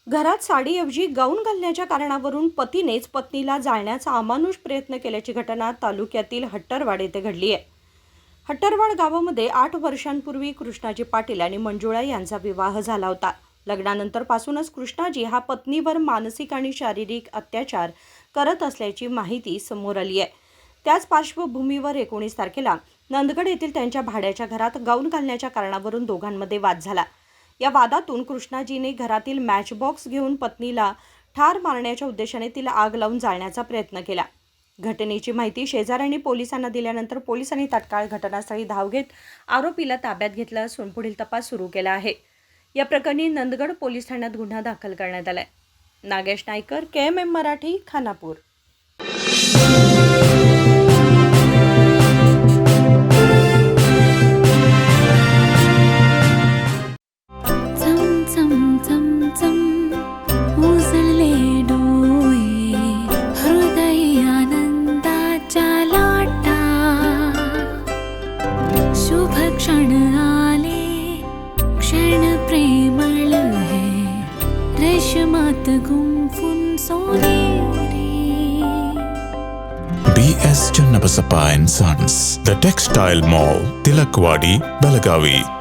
घरात साडीऐवजी गाऊन घालण्याच्या कारणावरून पतीनेच पत्नीला जाळण्याचा अमानुष प्रयत्न केल्याची घटना तालुक्यातील हट्टरवाड येथे घडली आहे. हट्टरवाड गावामध्ये 8 वर्षांपूर्वी कृष्णाजी पाटील आणि मंजुळा यांचा विवाह झाला होता. लग्नानंतर पासूनच कृष्णाजी हा पत्नीवर मानसिक आणि शारीरिक अत्याचार करत असल्याची माहिती समोर आली आहे. त्याच पार्श्वभूमीवर 19 तारखेला नंदगड येथील त्यांच्या भाड्याच्या घरात गाऊन घालण्याच्या कारणावरून दोघांमध्ये वाद झाला. या वादातून कृष्णाजीने घरातील मॅचबॉक्स घेऊन पत्नीला ठार मारण्याच्या उद्देशाने तिला आग लावून जाळण्याचा प्रयत्न केला. घटनेची माहिती शेजाऱ्यांनी पोलिसांना दिल्यानंतर पोलिसांनी तात्काळ घटनास्थळी धाव घेत आरोपीला ताब्यात घेतला असून पुढील तपास सुरू केला आहे. या प्रकरणी नंदगड पोलीस ठाण्यात गुन्हा दाखल करण्यात आलाय. नागेश नायकर, KMM मराठी, खानापूर. क्षण आले, क्षण प्रेमळ है, रेशमात गुंफून सोनेरी. BS Channabasappa and Sons, The Textile Mall, Tilakwadi, Belagavi.